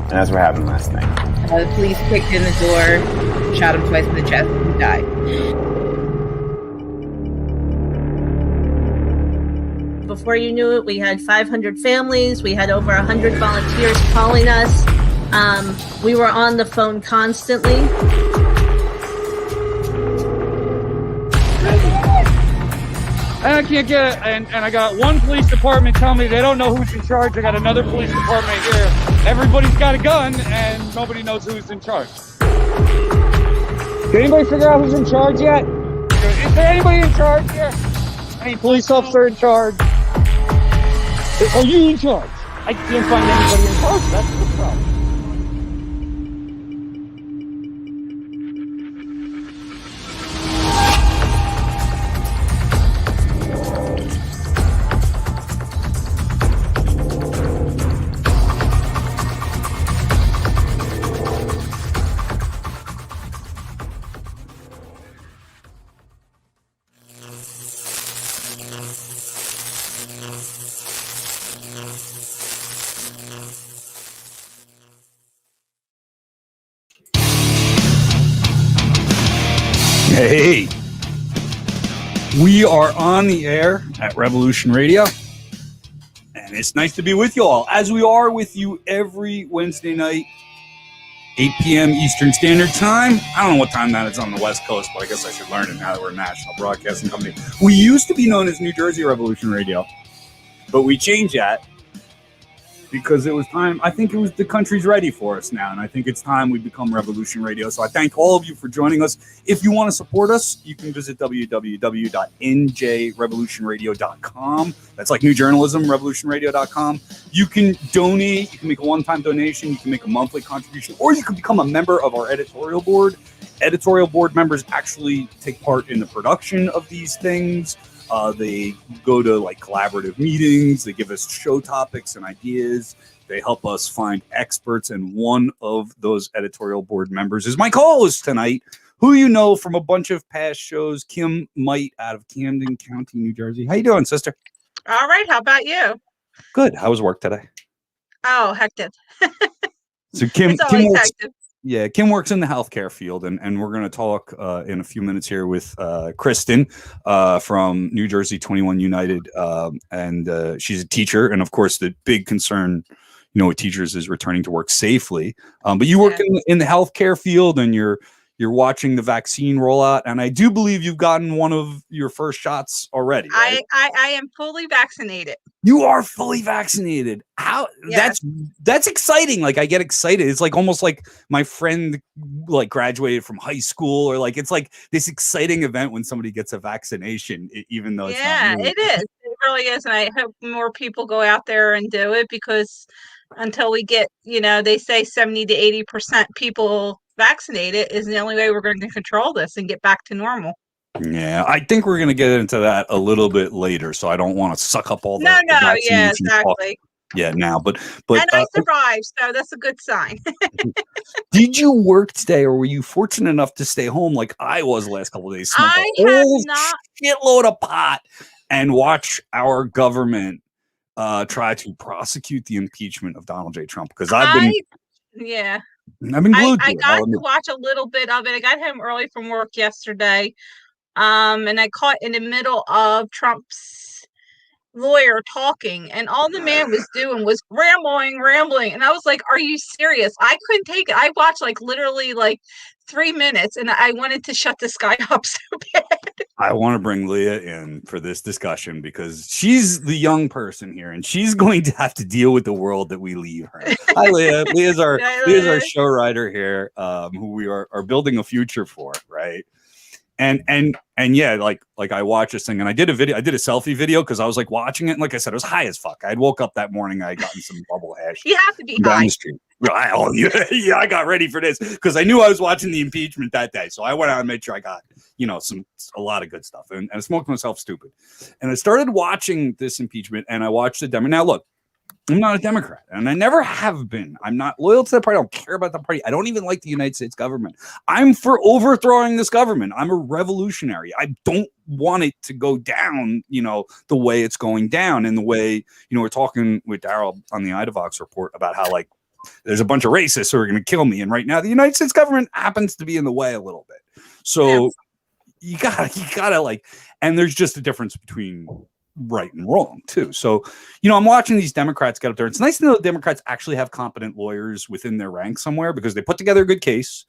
And that's what happened last night. The police kicked in the door, shot him twice in the chest, and died. Before you knew it, we had 500 families. We had over 100 volunteers calling us. We were on the phone constantly. And I can't get it. And I got one police department telling me they don't know who's in charge. I got another police department here. Everybody's got a gun and nobody knows who's in charge. Can anybody figure out who's in charge yet? Is there anybody in charge here? Any police officer in charge? Are you in charge? I can't find anybody in charge. That's the problem. Hey, we are on the air at Revolution Radio, and it's nice to be with you all, as we are with you every Wednesday night, 8 p.m. Eastern Standard Time. I don't know what time that is on the West Coast, but I guess I should learn it now that we're a national broadcasting company. We used to be known as New Jersey Revolution Radio, but we changed that because it was time. I think the country's ready for us now, and I think it's time we become Revolution Radio. So I thank all of you for joining us. If you want to support us, you can visit www.njrevolutionradio.com. That's like new journalism, revolutionradio.com. You can donate. You can make a one-time donation. You can make a monthly contribution, or you can become a member of our editorial board. Editorial board members actually take part in the production of these things. They go to like collaborative meetings. They give us show topics and ideas. They help us find experts. And one of those editorial board members is my co-host tonight, who you know from a bunch of past shows, Kim Might out of Camden County, New Jersey. How you doing, sister? All right. How about you? Good. How was work today? Oh, hectic. So Kim, It's always hectic. Yeah, Kim works in the healthcare field, and we're going to talk in a few minutes here with Kristen from New Jersey 21 United, and she's a teacher, and of course the big concern, with teachers is returning to work safely. But you work in the healthcare field, and you're watching the vaccine rollout, and I do believe you've gotten one of your first shots already. Right? I am fully vaccinated. You are fully vaccinated. How? Yes. That's exciting. Like, I get excited. It's like almost like my friend like graduated from high school, or like it's like this exciting event when somebody gets a vaccination, even though it's not really. It is. It really is, and I hope more people go out there and do it, because until we get, they say 70 to 80% people vaccinated is the only way we're going to control this and get back to normal. Yeah, I think we're going to get into that a little bit later, so I don't want to suck up all the yeah, exactly. Now, but and I survived, so that's a good sign. Did you work today, or were you fortunate enough to stay home like I was the last couple of days? I have not shitload of pot and watch our government try to prosecute the impeachment of Donald J. Trump, because I've been glued to I it. got to watch a little bit of it. I got home early from work yesterday, and I caught in the middle of Trump's lawyer talking, and all the man was doing was rambling, and I was like, are you serious? I couldn't take it. I watched literally 3 minutes, and I wanted to shut this guy up so bad. I want to bring Leah in for this discussion because she's the young person here, and she's going to have to deal with the world that we leave her. Hi, Leah. Leah's our show writer here, who we are building a future for, right? And yeah, like I watched this thing, and I did a selfie video because I was like watching it, and like I said, it was high as fuck. I had woke up that morning, I had gotten some bubble hash. You have to be down high. the street. Yeah, I got ready for this because I knew I was watching the impeachment that day. So I went out and made sure I got, a lot of good stuff, and I smoked myself stupid. And I started watching this impeachment, and I watched the Democrat. Now look, I'm not a Democrat, and I never have been. I'm not loyal to the party. I don't care about the party. I don't even like the United States government. I'm for overthrowing this government. I'm a revolutionary. I don't want it to go down, the way it's going down, and the way, we're talking with Daryl on the IDVOX report about how there's a bunch of racists who are going to kill me. And right now, the United States government happens to be in the way a little bit. So you gotta like, and there's just a difference between right and wrong too. So, I'm watching these Democrats get up there. It's nice to know that Democrats actually have competent lawyers within their ranks somewhere because they put together a good case.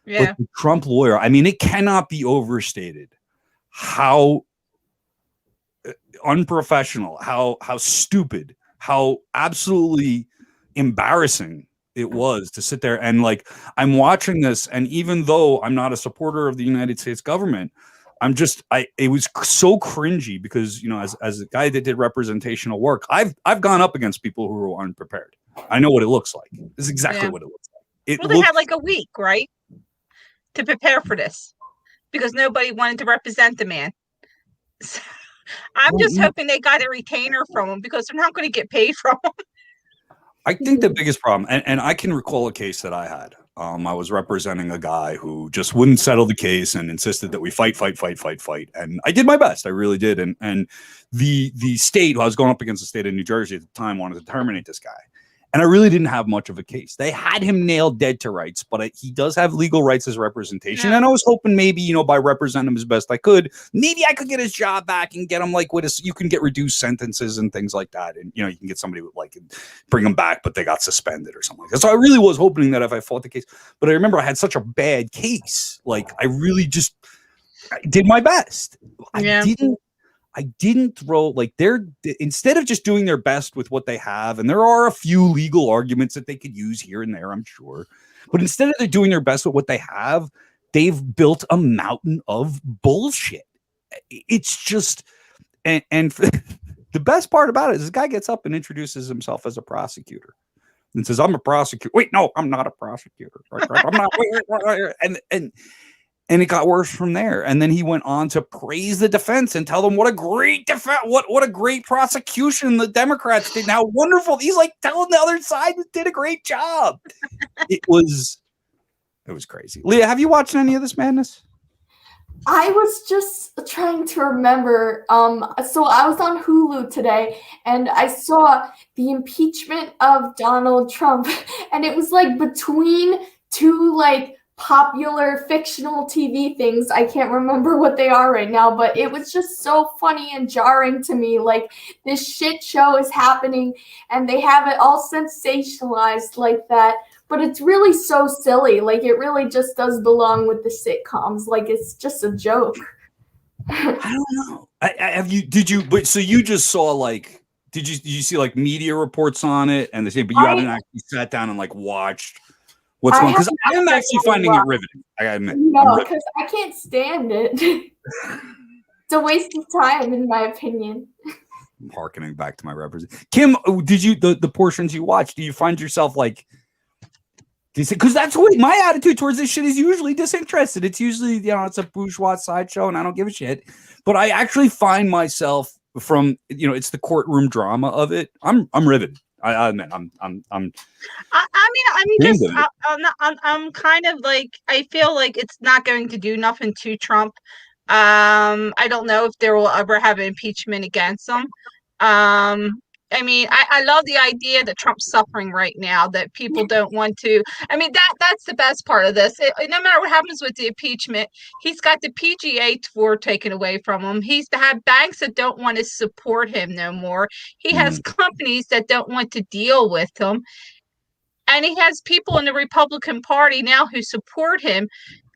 Yeah. But the Trump lawyer, I mean, it cannot be overstated how unprofessional, how stupid, how absolutely embarrassing it was to sit there and like, I'm watching this, and even though I'm not a supporter of the United States government, it was so cringy because, as a guy that did representational work, I've gone up against people who were unprepared. I know what it looks like. This is exactly what it looks like. They had like a week, right, to prepare for this because nobody wanted to represent the man. So I'm just hoping they got a retainer from him because they're not going to get paid from him. I think the biggest problem, and I can recall a case that I had. I was representing a guy who just wouldn't settle the case and insisted that we fight. And I did my best. I really did. And the state, I was going up against the state of New Jersey at the time, wanted to terminate this guy. And I really didn't have much of a case. They had him nailed dead to rights, but he does have legal rights as representation. Yeah. And I was hoping maybe, by representing him as best I could, maybe I could get his job back and get him like you can get reduced sentences and things like that. And, you can get somebody with bring him back, but they got suspended or something like that. So I really was hoping that if I fought the case, but I remember I had such a bad case. Like I really I did my best. Yeah. I didn't throw instead of just doing their best with what they have, and there are a few legal arguments that they could use here and there, I'm sure, but instead of doing their best with what they have, they've built a mountain of bullshit. It's just, and the best part about it is this guy gets up and introduces himself as a prosecutor and says, "I'm a prosecutor." Wait, no, I'm not a prosecutor. I'm not. And it got worse from there. And then he went on to praise the defense and tell them what a great defense, what a great prosecution the Democrats did. How wonderful. He's like telling the other side did a great job. It was crazy. Leah, have you watched any of this madness? I was just trying to remember. So I was on Hulu today and I saw the impeachment of Donald Trump. And it was like between two popular fictional TV things. I can't remember what they are right now, but it was just so funny and jarring to me. Like this shit show is happening and they have it all sensationalized like that. But it's really so silly. Like it really just does belong with the sitcoms. Like it's just a joke. I don't know. So you just saw did you see media reports on it and but you haven't actually sat down and watched what's going on? Because I'm actually finding it riveting. I gotta admit. No, because I can't stand it. It's a waste of time, in my opinion. I'm hearkening back to my representation. Kim, did you the portions you watched? Do you find yourself because that's what my attitude towards this shit is usually disinterested. It's usually it's a bourgeois sideshow, and I don't give a shit. But I actually find myself from it's the courtroom drama of it. I'm riveted. I admit I'm kind of I feel like it's not going to do nothing to Trump. I don't know if there will ever have an impeachment against him. I love the idea that Trump's suffering right now, that people don't want to. That's the best part of this. No matter what happens with the impeachment, he's got the PGA Tour taken away from him. He's had banks that don't want to support him no more. He has companies that don't want to deal with him. And he has people in the Republican Party now who support him.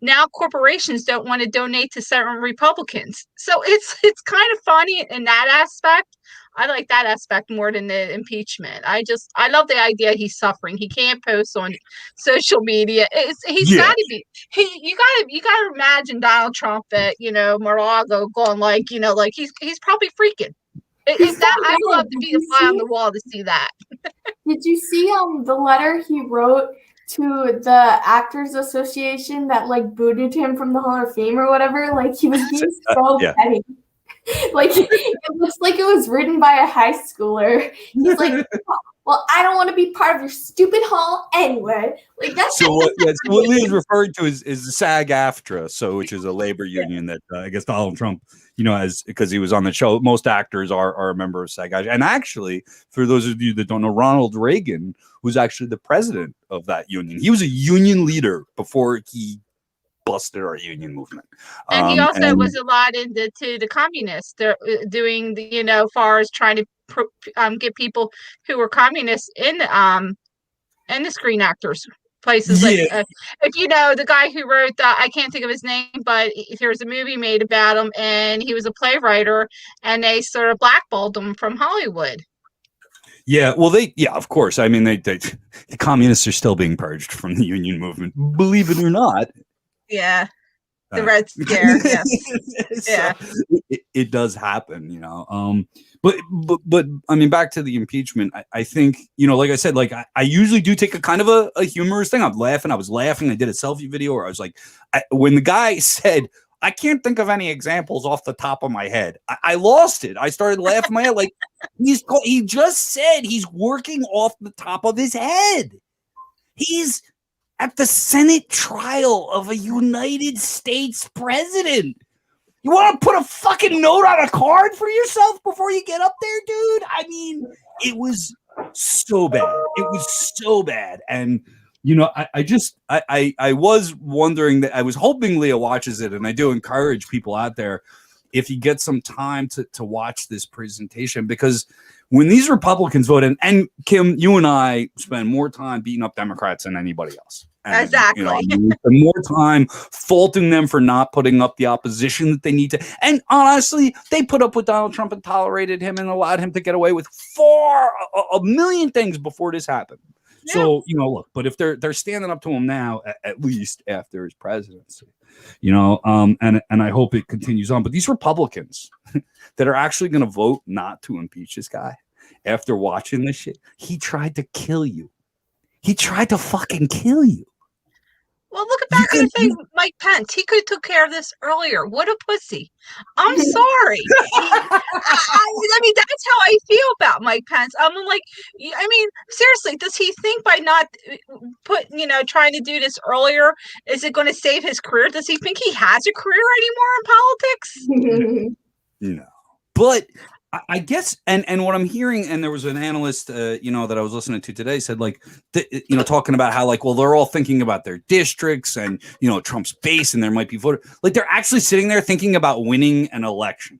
Now corporations don't want to donate to certain Republicans. So it's kind of funny in that aspect. I like that aspect more than the impeachment. I love the idea he's suffering. He can't post on social media. He's got to be. You gotta imagine Donald Trump at Mar-a-Lago going he's probably freaking. I would love to be a fly on the wall to see that. Did you see the letter he wrote to the Actors Association that booted him from the Hall of Fame or whatever? He was being so petty. It looks like it was written by a high schooler. He's well, I don't want to be part of your stupid haul anyway. Like that's So what Leah's referring to is the SAG-AFTRA, so which is a labor union that I guess Donald Trump, as because he was on the show. Most actors are a member of SAG-AFTRA, and actually, for those of you that don't know, Ronald Reagan was actually the president of that union. He was a union leader before he busted our union movement, and he also was a lot into the communists. They're doing the far as trying to get people who were communists in the Screen Actors places. Yeah. Like if the guy who wrote I can't think of his name, but there was a movie made about him, and he was a playwright, and they sort of blackballed him from Hollywood. Yeah, well, of course. I mean, the communists are still being purged from the union movement, believe it or not. Yeah, the Red Scare. Yes, So yeah, it does happen, But I mean, back to the impeachment. I think like I said, like I usually do take a kind of a humorous thing. I was laughing. I did a selfie video where I was like, when the guy said, "I can't think of any examples off the top of my head," I lost it. I started laughing my head like he just said he's working off the top of his head. He's at the Senate trial of a United States president. You want to put a fucking note on a card for yourself before you get up there, dude? I mean, it was so bad. It was so bad. And, I was wondering that I was hoping Leah watches it. And I do encourage people out there, if you get some time to watch this presentation, because when these Republicans vote, and Kim, you and I spend more time beating up Democrats than anybody else. And, exactly. We spend more time faulting them for not putting up the opposition that they need to. And honestly, they put up with Donald Trump and tolerated him and allowed him to get away with a million things before this happened. Yeah. So, look, but if they're standing up to him now, at least after his presidency, and I hope it continues on. But these Republicans that are actually going to vote not to impeach this guy after watching this shit, he tried to kill you. He tried to fucking kill you. Well, look at back at the thing, Mike Pence. He could have took care of this earlier. What a pussy. I'm sorry. I mean, that's how I feel about Mike Pence. I'm like, seriously, does he think by not trying to do this earlier, is it going to save his career? Does he think he has a career anymore in politics? No. But I guess, and what I'm hearing, and there was an analyst, that I was listening to today said, like, talking about how, like, well, they're all thinking about their districts and, Trump's base, and there might be voter, like, they're actually sitting there thinking about winning an election.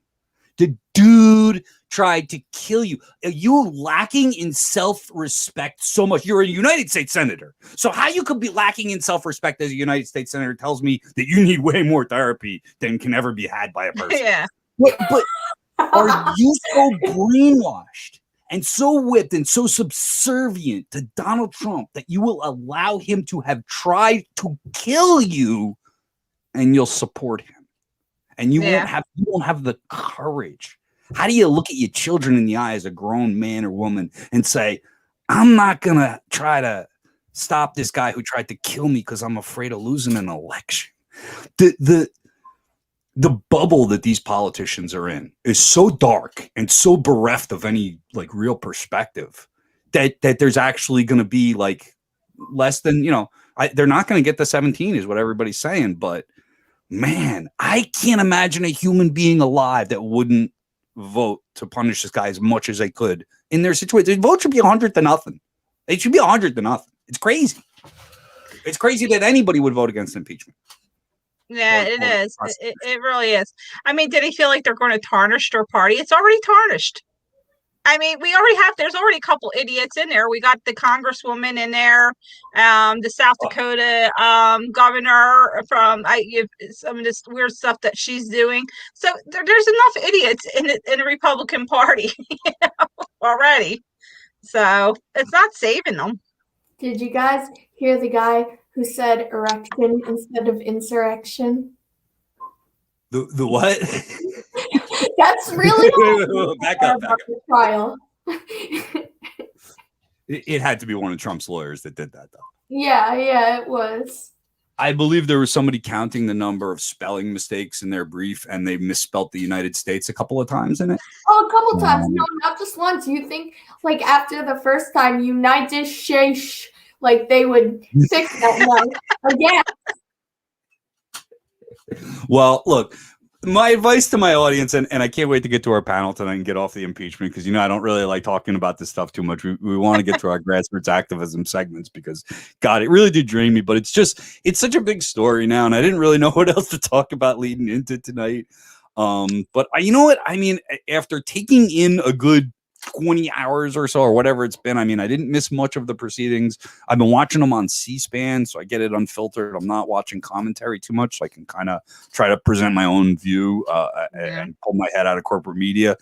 The dude tried to kill you. You lacking in self-respect so much. You're a United States senator. So how you could be lacking in self-respect as a United States senator tells me that you need way more therapy than can ever be had by a person. Yeah. But are you so brainwashed and so whipped and so subservient to Donald Trump that you will allow him to have tried to kill you and you'll support him? And you won't have the courage. How do you look at your children in the eye as a grown man or woman and say, I'm not going to try to stop this guy who tried to kill me because I'm afraid of losing an election? The bubble that these politicians are in is so dark and so bereft of any like real perspective that there's actually going to be like less than, they're not going to get the 17 is what everybody's saying. But man, I can't imagine a human being alive that wouldn't vote to punish this guy as much as they could in their situation. The vote should be 100-0. It should be 100-0. It's crazy. It's crazy that anybody would vote against impeachment. Yeah, it is. It really is. I mean, did he feel like they're going to tarnish their party? It's already tarnished. I mean, there's already a couple idiots in there. We got the congresswoman in there, the South Dakota governor from some of this weird stuff that she's doing. So there's enough idiots in the Republican Party already. So it's not saving them. Did you guys hear the guy who said erection instead of insurrection? The what? That's really back up. The trial. It had to be one of Trump's lawyers that did that, though. Yeah, it was. I believe there was somebody counting the number of spelling mistakes in their brief, and they misspelt the United States a couple of times in it. Oh, a couple times. No, not just once. You think, like, after the first time, United States, like, they would fix that one again. Well, look, my advice to my audience, and I can't wait to get to our panel tonight and get off the impeachment, because, I don't really like talking about this stuff too much. We want to get to our grassroots activism segments because, God, it really did drain me. But it's such a big story now, and I didn't really know what else to talk about leading into tonight. But you know what? I mean, after taking in a good 20 hours or so, or whatever it's been, I mean, I didn't miss much of the proceedings. I've been watching them on C-SPAN, so I get it unfiltered. I'm not watching commentary too much, so I can kind of try to present my own view and pull my head out of corporate media.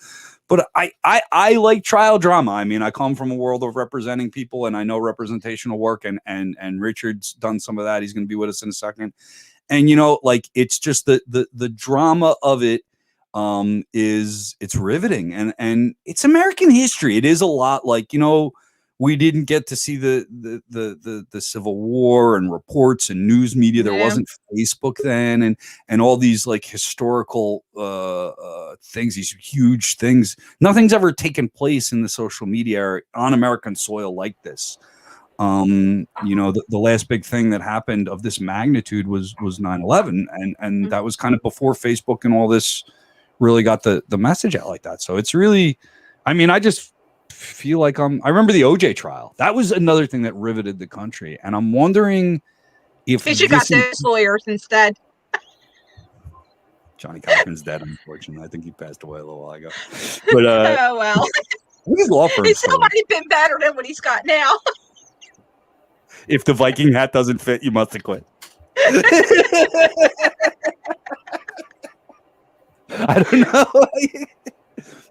But I like trial drama. I mean, I come from a world of representing people, and I know representational work, and Richard's done some of that. He's going to be with us in a second. And, like, it's just the drama of it it's riveting, and it's American history. It is a lot like, we didn't get to see the Civil War and reports and news media. There wasn't Facebook then, and all these like historical things, these huge things. Nothing's ever taken place in the social media on American soil like this. The last big thing that happened of this magnitude was 9/11, and that was kind of before Facebook and all this really got the message out like that. So it's really, I mean, I just feel like I remember the OJ trial. That was another thing that riveted the country, and I'm wondering if you got those lawyers instead. Johnny Cochran's dead, unfortunately. I think he passed away a little while ago. But oh well, his law firm. He's already been better than what he's got now. If the Viking hat doesn't fit, you must have quit. I don't know.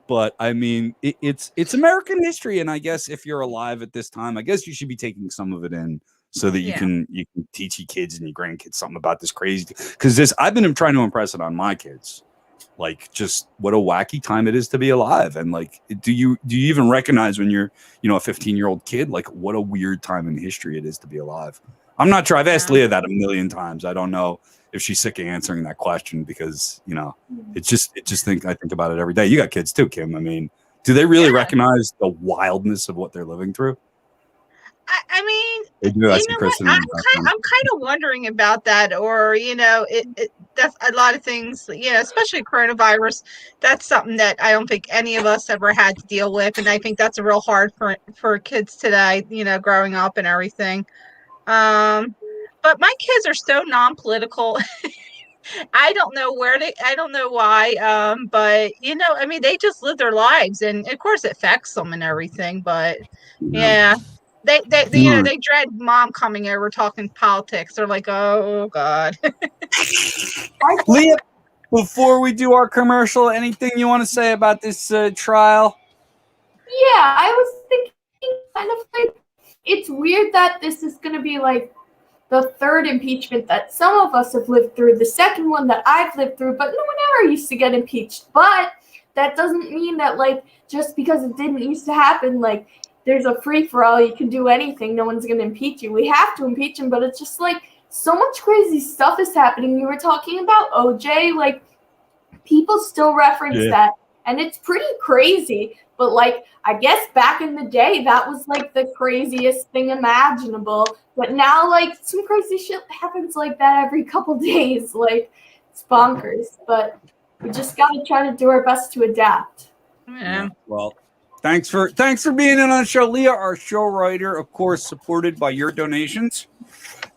But I mean, it's American history, and I guess if you're alive at this time, I guess you should be taking some of it in so that you can teach your kids and your grandkids something about this crazy. Because I've been trying to impress it on my kids, like just what a wacky time it is to be alive, and like, do you even recognize when you're a 15-year-old kid, like what a weird time in history it is to be alive? I'm not sure. I've asked Leah that a million times. I don't know if she's sick of answering that question because, it's just I think about it every day. You got kids too, Kim. I mean, do they really recognize the wildness of what they're living through? I mean, they do. Kristen, I'm kind of wondering about that, or, that's a lot of things, especially coronavirus. That's something that I don't think any of us ever had to deal with. And I think that's a real hard for kids today, growing up and everything. But my kids are so non-political. I don't know why. But I mean, they just live their lives, and of course it affects them and everything. But yeah, they they dread mom coming over talking politics. They're like, oh God. Leah, before we do our commercial, anything you want to say about this trial? Yeah, I was thinking kind of like it's weird that this is going to be like the third impeachment that some of us have lived through, the second one that I've lived through, but no one ever used to get impeached. But that doesn't mean that, like, just because it didn't used to happen, like, there's a free-for-all, you can do anything, no one's going to impeach you. We have to impeach him, but it's just, like, so much crazy stuff is happening. You were talking about OJ, like, people still reference that, and it's pretty crazy. But, like, I guess back in the day, that was, like, the craziest thing imaginable. But now, like, some crazy shit happens like that every couple days. Like, it's bonkers. But we just got to try to do our best to adapt. Yeah. Well, thanks for being in on the show. Leah, our show writer, of course, supported by your donations.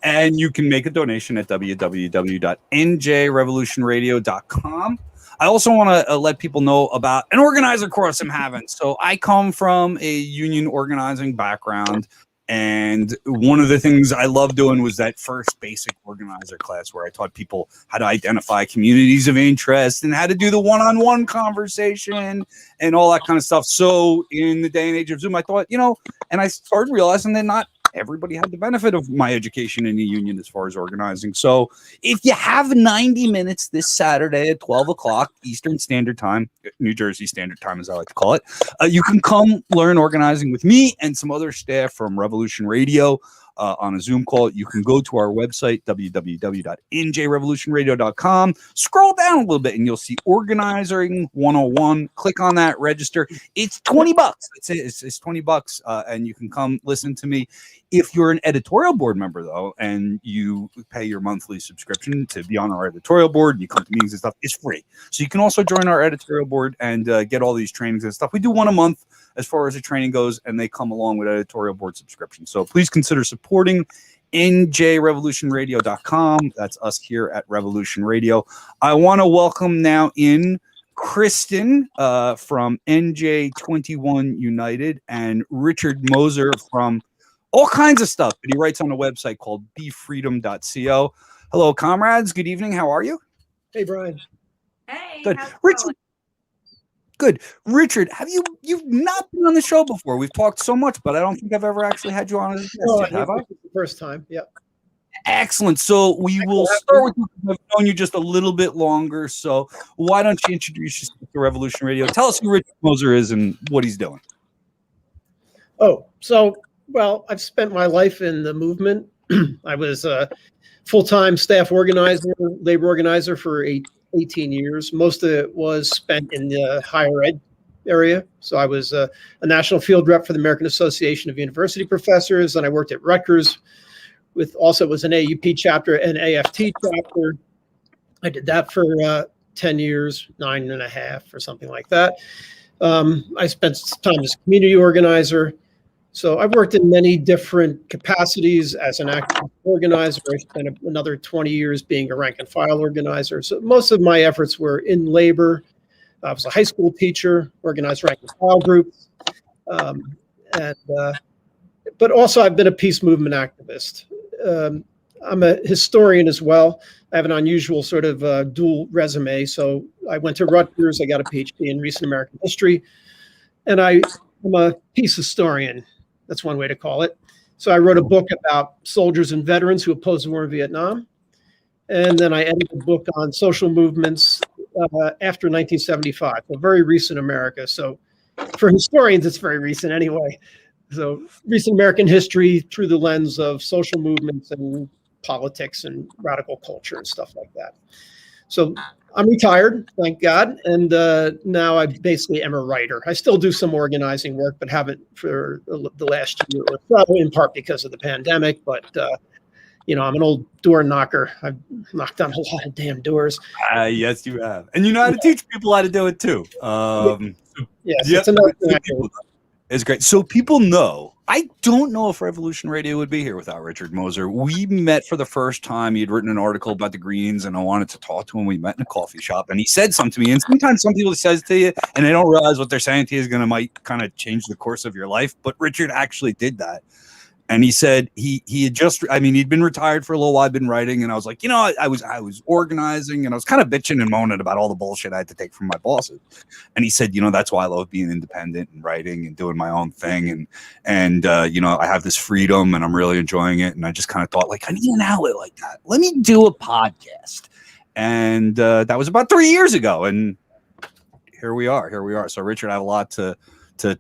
And you can make a donation at www.njrevolutionradio.com. I also want to let people know about an organizer course I'm having. So I come from a union organizing background, and one of the things I love doing was that first basic organizer class where I taught people how to identify communities of interest and how to do the one-on-one conversation and all that kind of stuff. So in the day and age of Zoom, I thought, and I started realizing that not everybody had the benefit of my education in the union as far as organizing. So if you have 90 minutes this Saturday at 12 o'clock Eastern Standard Time, New Jersey Standard Time, as I like to call it, you can come learn organizing with me and some other staff from Revolution Radio. on a Zoom call, you can go to our website, www.njrevolutionradio.com. Scroll down a little bit and you'll see Organizing 101. Click on that, register. It's $20. That's it. It's $20, and you can come listen to me. If you're an editorial board member, though, and you pay your monthly subscription to be on our editorial board, you come to meetings and stuff, it's free. So you can also join our editorial board and get all these trainings and stuff. We do one a month as far as the training goes, and they come along with editorial board subscription. So please consider supporting njrevolutionradio.com. That's us here at Revolution Radio. I want to welcome now in Kristen from NJ21 United and Richard Moser from all kinds of stuff that he writes on a website called befreedom.co. Hello, comrades. Good evening. How are you? Hey, Brian. Hey, good. Richard. Good. Richard, you've not been on the show before. We've talked so much, but I don't think I've ever actually had you on as a guest. Oh, Have I? The first time. Yeah. Excellent. So we will start with you. I've known you just a little bit longer. So why don't you introduce yourself to Revolution Radio? Tell us who Richard Moser is and what he's doing. Oh, so, well, I've spent my life in the movement. I was a full-time staff organizer, labor organizer for 18 years. Most of it was spent in the higher ed area. So I was a national field rep for the American Association of University Professors, and I worked at Rutgers with also was an AUP chapter and AFT chapter. I did that for 10 years, 9.5 or something like that. I spent time as a community organizer. So I've worked in many different capacities as an active organizer. I spent another 20 years being a rank and file organizer. So most of my efforts were in labor. I was a high school teacher, organized rank and file groups. But also I've been a peace movement activist. I'm a historian as well. I have an unusual sort of dual resume. So I went to Rutgers. I got a PhD in recent American history. And I'm a peace historian. That's one way to call it. So I wrote a book about soldiers and veterans who opposed the war in Vietnam. And then I edited a book on social movements after 1975, so very recent America. So for historians, it's very recent anyway. So recent American history through the lens of social movements and politics and radical culture and stuff like that. So I'm retired, thank God, and now I basically am a writer. I still do some organizing work, but haven't for the last year or so, in part because of the pandemic. But I'm an old door knocker. I've knocked on a lot of damn doors. Yes, you have, and you know how to teach people how to do it too. Yes, it's another thing I do. It's great. So people know, I don't know if Revolution Radio would be here without Richard Moser. We met for the first time. He had written an article about the Greens, and I wanted to talk to him. We met in a coffee shop, and he said something to me. And sometimes some people says to you, and they don't realize what they're saying to you might kind of change the course of your life. But Richard actually did that. And he said he had he'd been retired for a little while, I'd been writing, and I was like, I was organizing, and I was kind of bitching and moaning about all the bullshit I had to take from my bosses. And he said, that's why I love being independent and writing and doing my own thing. And I have this freedom and I'm really enjoying it. And I just kind of thought, I need an outlet like that. Let me do a podcast. And that was about 3 years ago. And here we are. So Richard, I have a lot to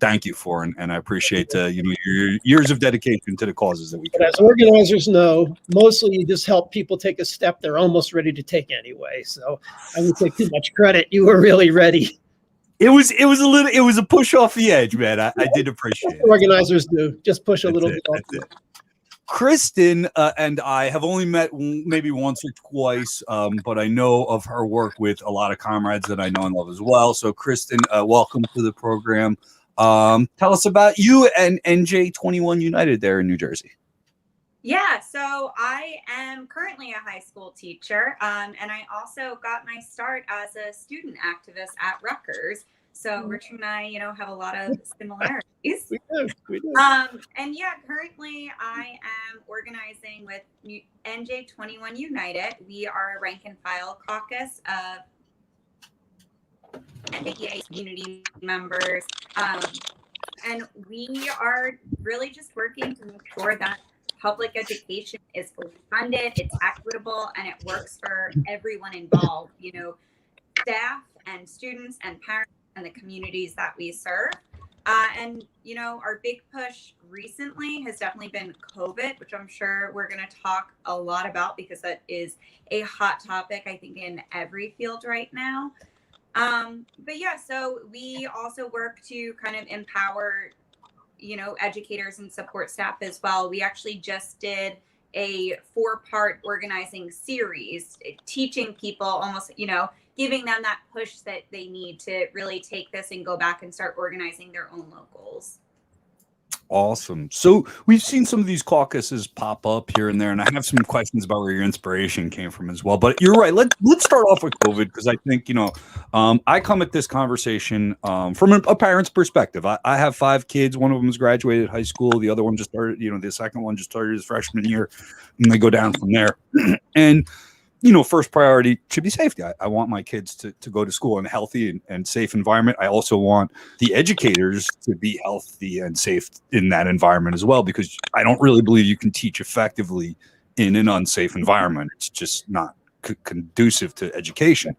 thank you for, and I appreciate your years of dedication to the causes that we can. As organizers know, mostly you just help people take a step they're almost ready to take anyway. So I wouldn't take too much credit. You were really ready. It was a push off the edge, man. I did appreciate it. Organizers do just push a little bit off the edge. Kristen and I have only met maybe once or twice, but I know of her work with a lot of comrades that I know and love as well. So Kristen, welcome to the program. Tell us about you and NJ21 United there in New Jersey. Yeah, so I am currently a high school teacher, and I also got my start as a student activist at Rutgers. So Richard and I, have a lot of similarities. We do. And yeah, currently I am organizing with NJ21 United. We are a rank and file caucus of NJEA community members, and we are really just working to make sure that public education is funded, it's equitable, and it works for everyone involved, staff and students and parents and the communities that we serve. And, you know, our big push recently has definitely been COVID, which I'm sure we're going to talk a lot about because that is a hot topic, I think, in every field right now. But yeah, so we also work to kind of empower, you know, educators and support staff as well. We actually just did a 4-part organizing series, teaching people almost, you know, giving them that push that they need to really take this and go back and start organizing their own locals. Awesome. So we've seen some of these caucuses pop up here and there, and I have some questions about where your inspiration came from as well. But you're right. Let's start off with COVID because I think, you know, I come at this conversation from a parent's perspective. I have 5 kids. One of them has graduated high school. The other one just started, you know, the second one just started his freshman year, and they go down from there. And you know, first priority should be safety. I want my kids to go to school in a healthy and safe environment. I also want the educators to be healthy and safe in that environment as well, because I don't really believe you can teach effectively in an unsafe environment. It's just not conducive to education.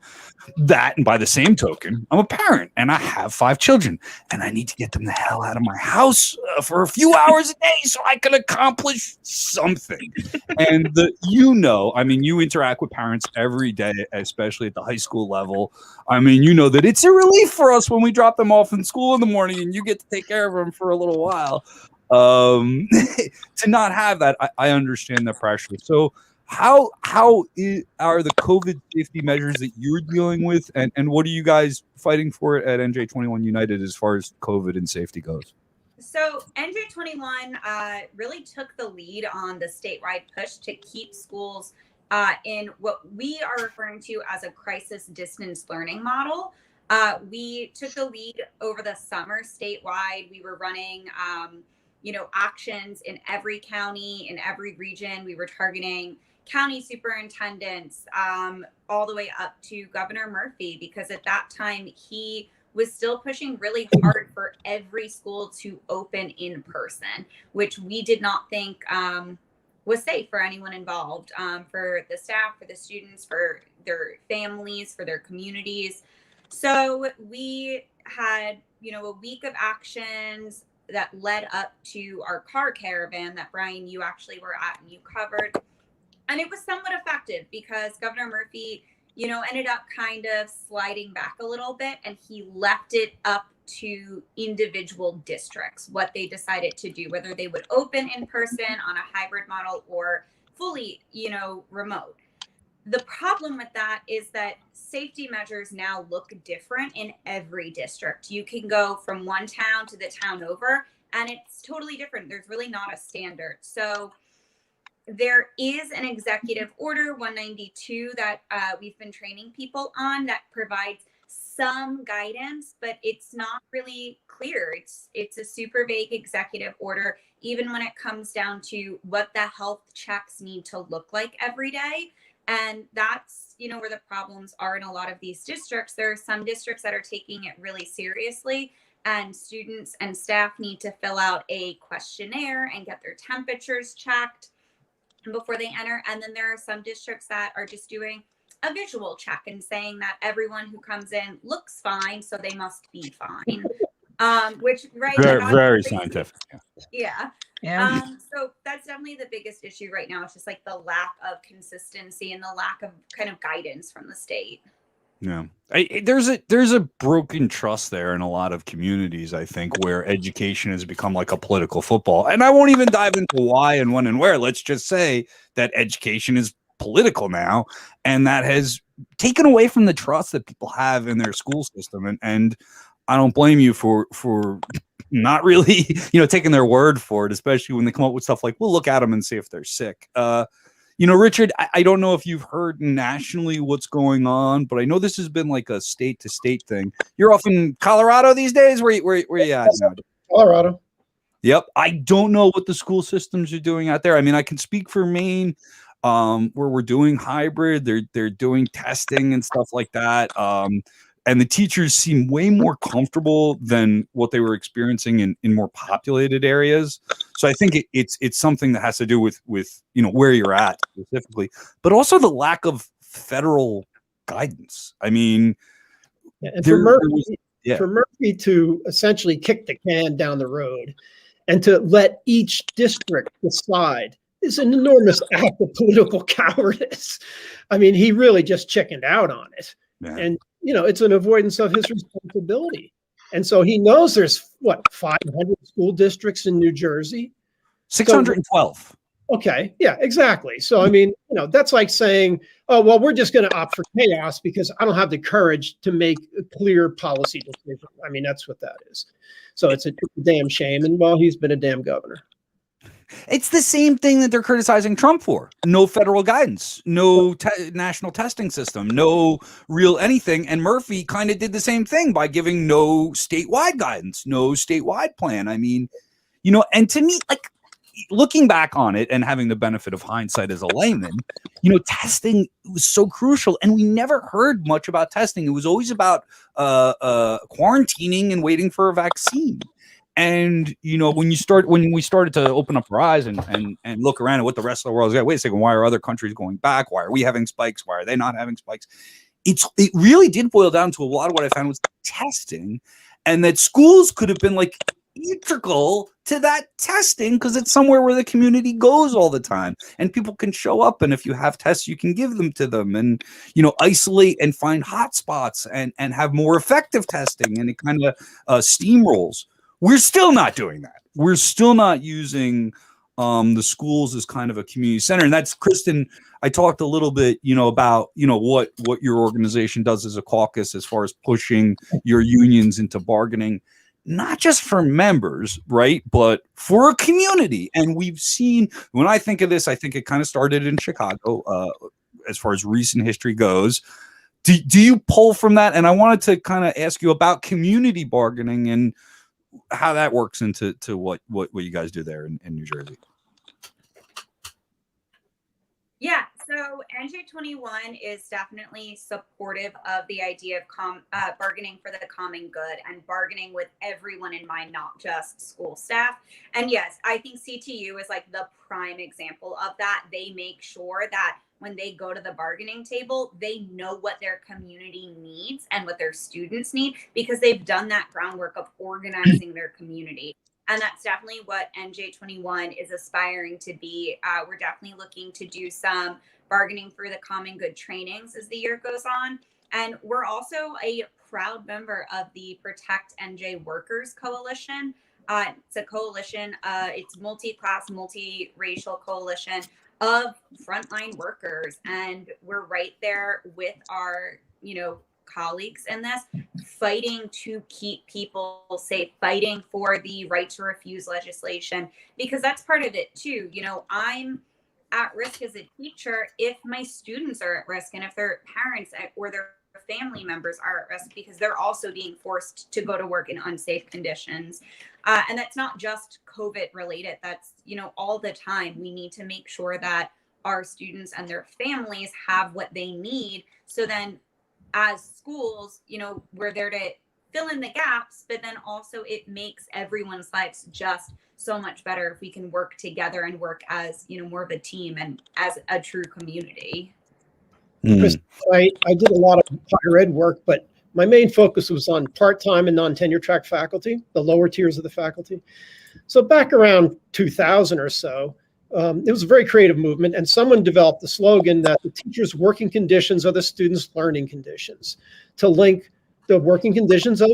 That, and by the same token, I'm a parent and I have 5 children and I need to get them the hell out of my house for a few hours a day so I can accomplish something. And you know, I mean, you interact with parents every day, especially at the high school level. I mean, you know that it's a relief for us when we drop them off in school in the morning and you get to take care of them for a little while. To not have that, I understand the pressure. So how are the COVID safety measures that you're dealing with, and what are you guys fighting for at NJ21 United as far as COVID and safety goes? So NJ21 really took the lead on the statewide push to keep schools in what we are referring to as a crisis distance learning model. We took the lead over the summer statewide. We were running you know, actions in every county, in every region. We were targeting county superintendents all the way up to Governor Murphy, because at that time he was still pushing really hard for every school to open in person, which we did not think was safe for anyone involved, for the staff, for the students, for their families, for their communities. So we had, you know, a week of actions that led up to our car caravan that, Brian, you actually were at and you covered. And it was somewhat effective because Governor Murphy, you know, ended up kind of sliding back a little bit, and he left it up to individual districts what they decided to do, whether they would open in person on a hybrid model or fully, you know, remote. The problem with that is that safety measures now look different in every district. You can go from one town to the town over, and it's totally different. There's really not a standard. So there is an executive order 192 that we've been training people on that provides some guidance, but it's not really clear. It's a super vague executive order, even when it comes down to what the health checks need to look like every day. And that's, you know, where the problems are in a lot of these districts. There are some districts that are taking it really seriously, and students and staff need to fill out a questionnaire and get their temperatures checked before they enter. And then there are some districts that are just doing a visual check and saying that everyone who comes in looks fine, so they must be fine. Which, right, very scientific. Yeah. Yeah. So that's definitely the biggest issue right now. It's just like the lack of consistency and the lack of kind of guidance from the state. Yeah, there's a broken trust there in a lot of communities, I think, where education has become like a political football. And I won't even dive into why and when and where. Let's just say that education is political now, and that has taken away from the trust that people have in their school system. And I don't blame you for not really, you know, taking their word for it, especially when they come up with stuff like, we'll look at them and see if they're sick. You know, Richard, I don't know if you've heard nationally what's going on, but I know this has been like a state to state thing. You're off in Colorado these days? Where you at now? Colorado. Yep. I don't know what the school systems are doing out there. I mean, I can speak for Maine, where we're doing hybrid. They're doing testing and stuff like that. And the teachers seem way more comfortable than what they were experiencing in more populated areas. So I think it's something that has to do with you know where you're at specifically, but also the lack of federal guidance. I mean, and for Murphy, Yeah. for Murphy to essentially kick the can down the road and to let each district decide is an enormous act of political cowardice. I mean, he really just chickened out on it. Yeah. And, it's an avoidance of his responsibility. And so he knows there's, 500 school districts in New Jersey? 612. Okay. Yeah, exactly. So, I mean, that's like saying, oh, well, we're just going to opt for chaos because I don't have the courage to make a clear policy decision. I mean, that's what that is. So it's a damn shame. And, well, he's been a damn governor. It's the same thing that they're criticizing Trump for. No federal guidance, no national testing system, no real anything. And Murphy kind of did the same thing by giving no statewide guidance, no statewide plan. I mean, and to me, like, looking back on it and having the benefit of hindsight as a layman, testing was so crucial, and we never heard much about testing. It was always about quarantining and waiting for a vaccine. And when we started to open up our eyes and look around at what the rest of the world is like, wait a second, why are other countries going back? Why are we having spikes? Why are they not having spikes? It really did boil down to a lot of what I found was testing, and that schools could have been like integral to that testing because it's somewhere where the community goes all the time and people can show up, and if you have tests you can give them to them and isolate and find hot spots and have more effective testing, and it kind of steamrolls. We're still not doing that. We're still not using the schools as kind of a community center. And that's, Kristen, I talked a little bit, about, what your organization does as a caucus as far as pushing your unions into bargaining, not just for members, right, but for a community. And we've seen, when I think of this, I think it kind of started in Chicago as far as recent history goes. Do you pull from that? And I wanted to kind of ask you about community bargaining and how that works into what you guys do there in New Jersey. Yeah, so NJ21 is definitely supportive of the idea of bargaining for the common good and bargaining with everyone in mind, not just school staff. And yes, I think CTU is like the prime example of that. They make sure that when they go to the bargaining table, they know what their community needs and what their students need, because they've done that groundwork of organizing their community. And that's definitely what NJ21 is aspiring to be. We're definitely looking to do some bargaining for the common good trainings as the year goes on. And we're also a proud member of the Protect NJ Workers Coalition. It's a coalition, it's multi-class, multi-racial coalition of frontline workers. And we're right there with our, colleagues in this, fighting to keep people safe, fighting for the right to refuse legislation, because that's part of it too. I'm at risk as a teacher if my students are at risk, and if their parents or their family members are at risk, because they're also being forced to go to work in unsafe conditions. And that's not just COVID related. That's, all the time. We need to make sure that our students and their families have what they need. So then as schools, we're there to fill in the gaps, but then also it makes everyone's lives just so much better if we can work together and work as, more of a team and as a true community. Chris, I did a lot of higher ed work, but my main focus was on part-time and non-tenure track faculty, the lower tiers of the faculty. So back around 2000 or so, it was a very creative movement, and someone developed the slogan that the teacher's working conditions are the students' learning conditions, to link the working conditions of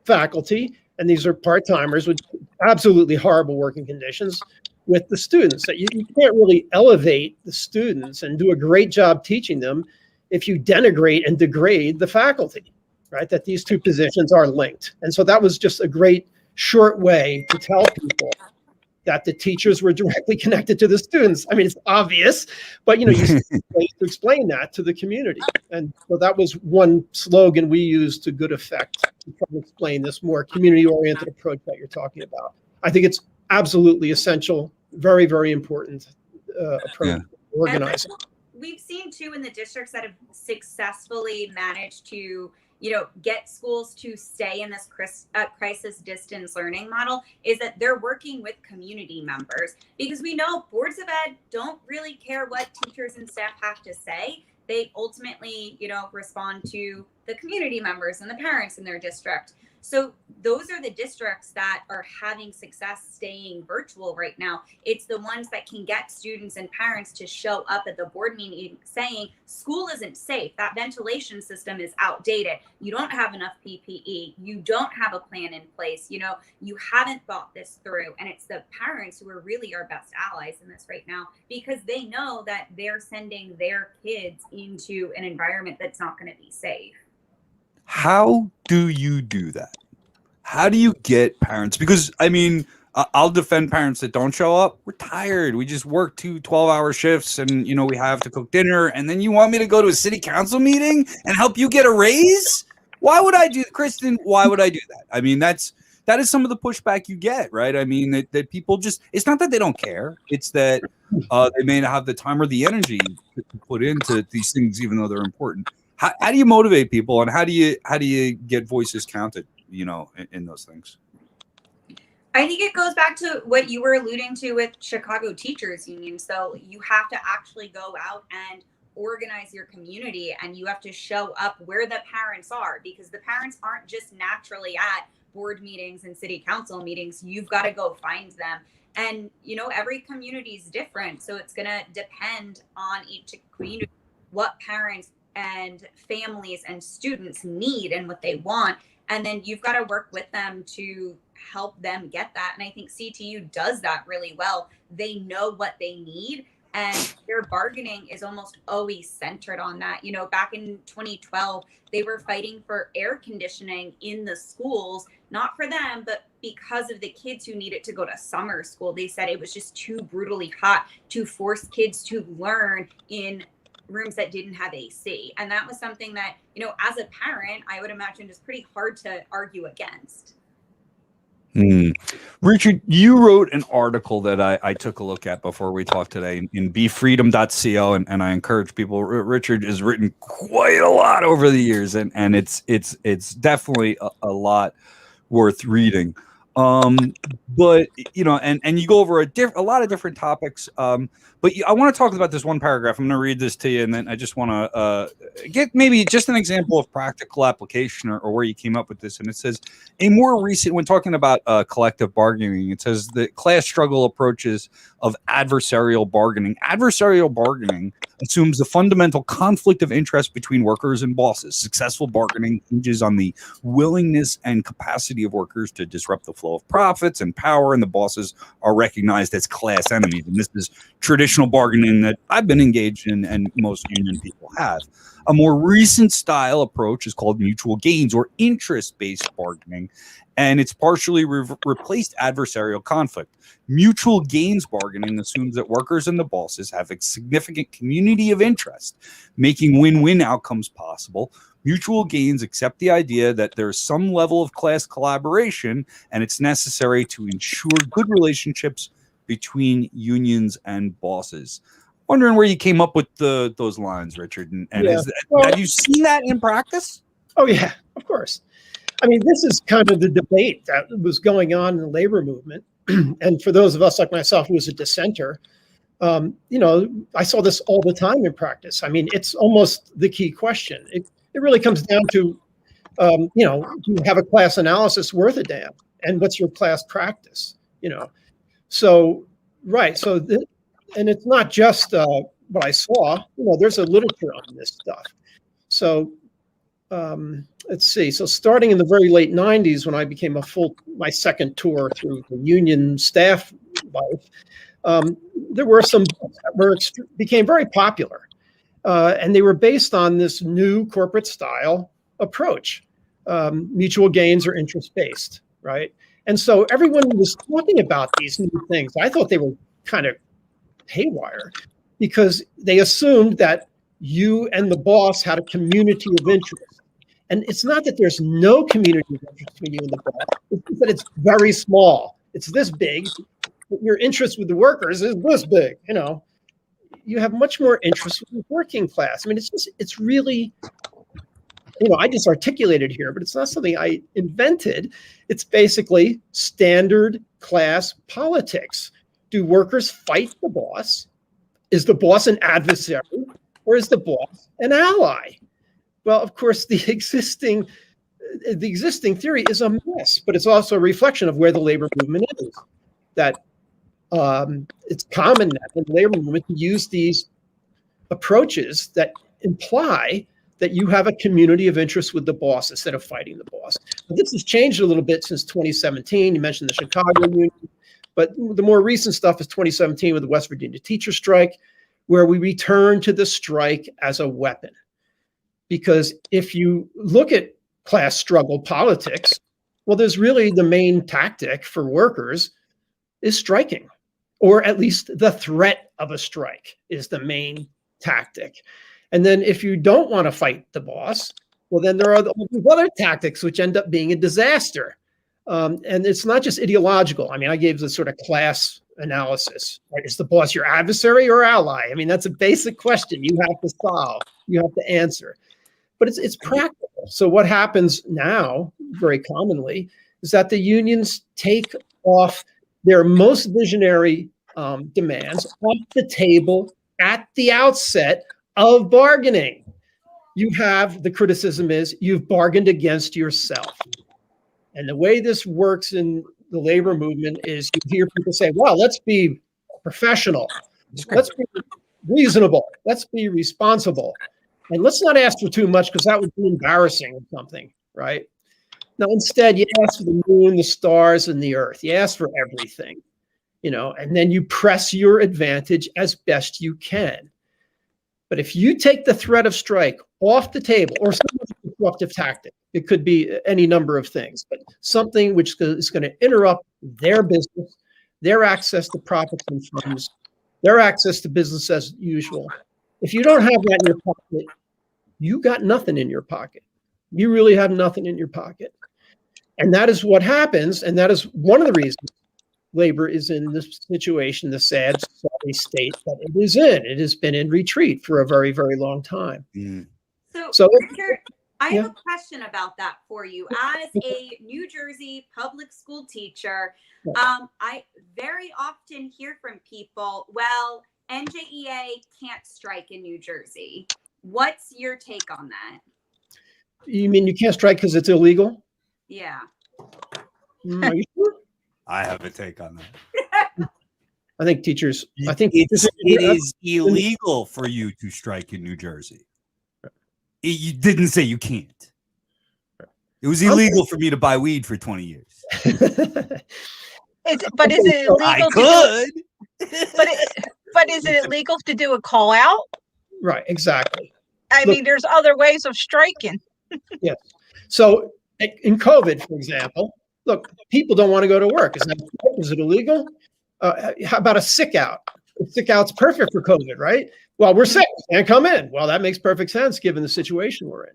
faculty, and these are part-timers with absolutely horrible working conditions, with the students. That you can't really elevate the students and do a great job teaching them if you denigrate and degrade the faculty, right? That these two positions are linked. And so that was just a great short way to tell people that the teachers were directly connected to the students. I mean, it's obvious, but you to explain that to the community. And so that was one slogan we used to good effect to try to explain this more community-oriented approach that you're talking about. I think it's absolutely essential, very, very important approach to organizing. We've seen too in the districts that have successfully managed to get schools to stay in this crisis distance learning model is that they're working with community members, because we know boards of ed don't really care what teachers and staff have to say. they ultimately, respond to the community members and the parents in their district. So those are the districts that are having success staying virtual right now. It's the ones that can get students and parents to show up at the board meeting saying school isn't safe. That ventilation system is outdated. You don't have enough PPE. You don't have a plan in place. You haven't thought this through. And it's the parents who are really our best allies in this right now, because they know that they're sending their kids into an environment that's not going to be safe. How do you do that? How do you get parents? Because, I mean, I'll defend parents that don't show up. We're tired. We just work 2 12-hour shifts and, we have to cook dinner. And then you want me to go to a city council meeting and help you get a raise? Why would I do, Kristen? Why would I do that? I mean, that is some of the pushback you get, right? I mean, that people just, it's not that they don't care. It's that they may not have the time or the energy to put into these things, even though they're important. How do you motivate people, and how do you get voices counted, in those things? I think it goes back to what you were alluding to with Chicago Teachers Union. So you have to actually go out and organize your community, and you have to show up where the parents are, because the parents aren't just naturally at board meetings and city council meetings. You've got to go find them. And, every community is different. So it's going to depend on each community, what parents and families and students need and what they want. And then you've got to work with them to help them get that. And I think CTU does that really well. They know what they need, and their bargaining is almost always centered on that. Back in 2012, they were fighting for air conditioning in the schools, not for them, but because of the kids who needed to go to summer school. They said it was just too brutally hot to force kids to learn in rooms that didn't have AC. And that was something that, as a parent, I would imagine is pretty hard to argue against. Richard, you wrote an article that I took a look at before we talked today in befreedom.co, and I encourage people. Richard has written quite a lot over the years, and it's definitely a lot worth reading. But and you go over a lot of different topics. But I want to talk about this one paragraph. I'm going to read this to you, and then I just want to get maybe just an example of practical application or where you came up with this. And it says, when talking about collective bargaining, it says the class struggle approaches of adversarial bargaining. Adversarial bargaining assumes the fundamental conflict of interest between workers and bosses. Successful bargaining hinges on the willingness and capacity of workers to disrupt the flow of profits and power, and the bosses are recognized as class enemies. And this is traditional bargaining that I've been engaged in, and most union people have. A more recent style approach is called mutual gains or interest-based bargaining, and it's partially replaced adversarial conflict. Mutual gains bargaining assumes that workers and the bosses have a significant community of interest, making win-win outcomes possible. Mutual gains accept the idea that there is some level of class collaboration, and it's necessary to ensure good relationships between unions and bosses. Wondering where you came up with those lines, Richard, and Yeah. have you seen that in practice? Oh, yeah, of course. I mean, this is kind of the debate that was going on in the labor movement. And for those of us like myself who was a dissenter, I saw this all the time in practice. I mean, it's almost the key question. It really comes down to, do you have a class analysis worth a damn? And what's your class practice? So, right. So, and it's not just what I saw. There's a literature on this stuff. So, let's see. So, starting in the very late '90s, when I became my second tour through the union staff life, there were some that became very popular, and they were based on this new corporate style approach, mutual gains or interest based, right? And so everyone was talking about these new things. I thought they were kind of haywire because they assumed that you and the boss had a community of interest. And it's not that there's no community of interest between you and the boss. It's that it's very small. It's this big. But your interest with the workers is this big. You have much more interest with the working class. I mean, it's really, I just articulated here, but it's not something I invented. It's basically standard class politics. Do workers fight the boss? Is the boss an adversary? or is the boss an ally? Well, of course, the existing theory is a mess, but it's also a reflection of where the labor movement is. That it's common now in the labor movement to use these approaches that imply that you have a community of interest with the boss instead of fighting the boss. But this has changed a little bit since 2017. You mentioned the Chicago Union, but the more recent stuff is 2017 with the West Virginia teacher strike, where we return to the strike as a weapon. Because if you look at class struggle politics, well, there's really the main tactic for workers is striking, or at least the threat of a strike is the main tactic. And then if you don't want to fight the boss, well, then there are other tactics which end up being a disaster. And it's not just ideological. I mean, I gave this sort of class analysis. Right? Is the boss your adversary or ally? I mean, that's a basic question you have to solve, you have to answer. But it's practical. So what happens now, very commonly, is that the unions take off their most visionary demands off the table at the outset of bargaining. You have, the criticism is, you've bargained against yourself. And the way this works in the labor movement is you hear people say, well, let's be professional. Let's be reasonable. Let's be responsible. And let's not ask for too much because that would be embarrassing or something, right? No, instead, you ask for the moon, the stars, and the earth. You ask for everything, and then you press your advantage as best you can. But if you take the threat of strike off the table, or some disruptive tactic, it could be any number of things, but something which is going to interrupt their business, their access to profits and funds, their access to business as usual. If you don't have that in your pocket, you got nothing in your pocket. You really have nothing in your pocket. And that is what happens. And that is one of the reasons labor is in this situation, the sad, sorry state that it is in. It has been in retreat for a very, very long time. Mm. So Richard, I have a question about that for you. As a New Jersey public school teacher, I very often hear from people, well, NJEA can't strike in New Jersey. What's your take on that? You mean you can't strike because it's illegal? Yeah. Are you sure? I have a take on that. I think teachers, it is illegal for you to strike in New Jersey. You didn't say you can't. It was illegal for me to buy weed for 20 years. But is it illegal? I could. But is it illegal to do a call out? Right, exactly. I mean, there's other ways of striking. Yes. So in COVID, for example, look, people don't want to go to work. Is it illegal? How about a sick out? A sick out's perfect for COVID, right? Well, we're sick, can't come in. Well, that makes perfect sense given the situation we're in.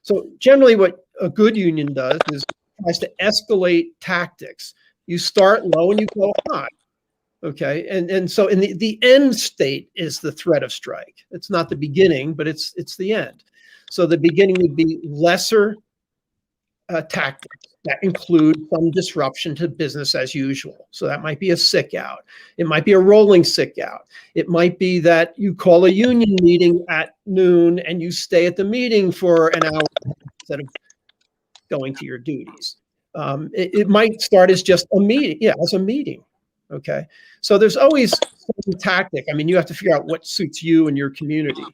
So generally what a good union does is tries to escalate tactics. You start low and you go high. Okay. And so in the end state is the threat of strike. It's not the beginning, but it's the end. So the beginning would be lesser tactics that include some disruption to business as usual. So that might be a sick out. It might be a rolling sick out. It might be that you call a union meeting at noon and you stay at the meeting for an hour instead of going to your duties. It might start as just a meeting. Yeah, as a meeting. Okay. So there's always some tactic. I mean, you have to figure out what suits you and your community.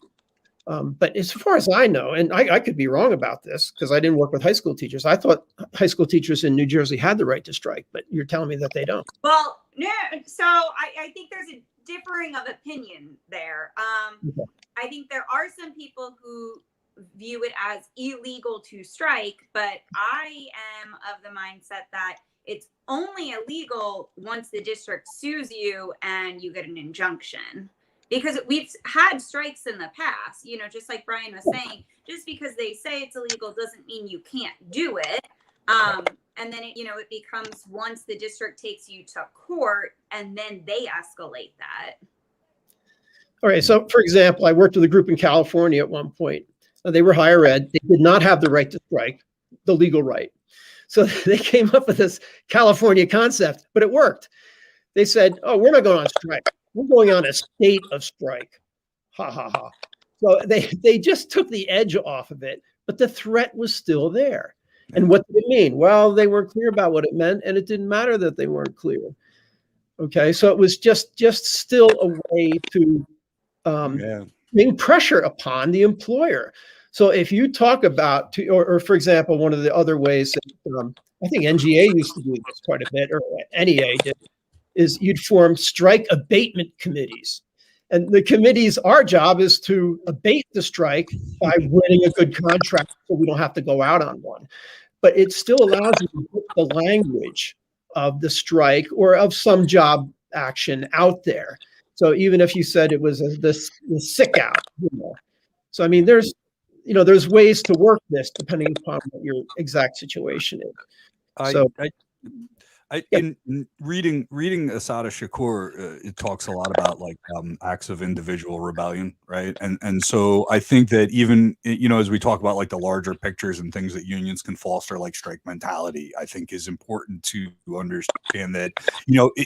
But as far as I know, and I could be wrong about this because I didn't work with high school teachers. I thought high school teachers in New Jersey had the right to strike, but you're telling me that they don't. Well, no. So I think there's a differing of opinion there. Okay. I think there are some people who view it as illegal to strike, but I am of the mindset that it's only illegal once the district sues you and you get an injunction. Because we've had strikes in the past, just like Brian was saying, just because they say it's illegal doesn't mean you can't do it. And then, it becomes once the district takes you to court and then they escalate that. All right. So, for example, I worked with a group in California at one point. They were higher ed. They did not have the right to strike, the legal right. So they came up with this California concept, but it worked. They said, oh, we're not going on strike. We're going on a state of strike. Ha, ha, ha. So they just took the edge off of it, but the threat was still there. And what did it mean? Well, they weren't clear about what it meant, and it didn't matter that they weren't clear. Okay, so it was just still a way to bring pressure upon the employer. So if you talk about, or for example, one of the other ways that I think NGA used to do this quite a bit, or NEA did, is you'd form strike abatement committees. And the committees, our job is to abate the strike by winning a good contract so we don't have to go out on one. But it still allows you to put the language of the strike or of some job action out there. So even if you said it was the sick out, So I mean, there's ways to work this depending upon what your exact situation is. In reading Asada Shakur, it talks a lot about like acts of individual rebellion, right? And so I think that even as we talk about like the larger pictures and things that unions can foster, like strike mentality, I think is important to understand that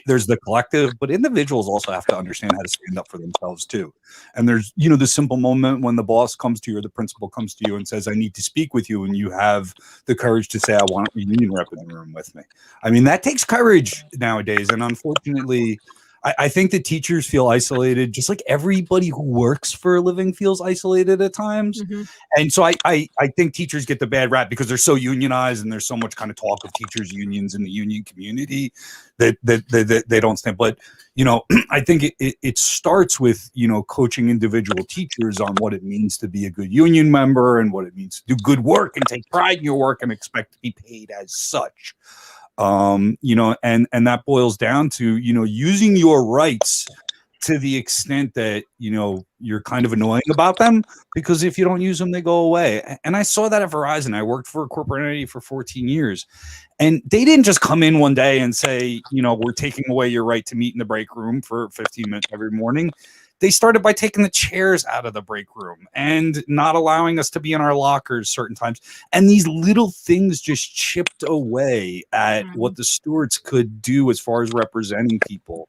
there's the collective, but individuals also have to understand how to stand up for themselves too. And there's the simple moment when the boss comes to you or the principal comes to you and says, "I need to speak with you," and you have the courage to say, "I want a union rep in the room with me." I mean, that takes courage nowadays, and unfortunately I think that teachers feel isolated, just like everybody who works for a living feels isolated at times. And so I think teachers get the bad rap because they're so unionized and there's so much kind of talk of teachers unions in the union community that they don't stand. But I think it starts with coaching individual teachers on what it means to be a good union member and what it means to do good work and take pride in your work and expect to be paid as such. And that boils down to, using your rights to the extent that, you're kind of annoying about them, because if you don't use them, they go away. And I saw that at Verizon. I worked for a corporate entity for 14 years, and they didn't just come in one day and say, we're taking away your right to meet in the break room for 15 minutes every morning. They started by taking the chairs out of the break room and not allowing us to be in our lockers certain times. And these little things just chipped away at what the stewards could do as far as representing people.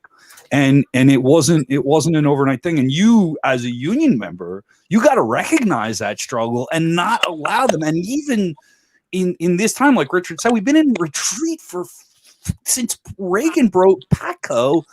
And it wasn't an overnight thing. And you, as a union member, you got to recognize that struggle and not allow them. And even in this time, like Richard said, we've been in retreat since Reagan broke PATCO.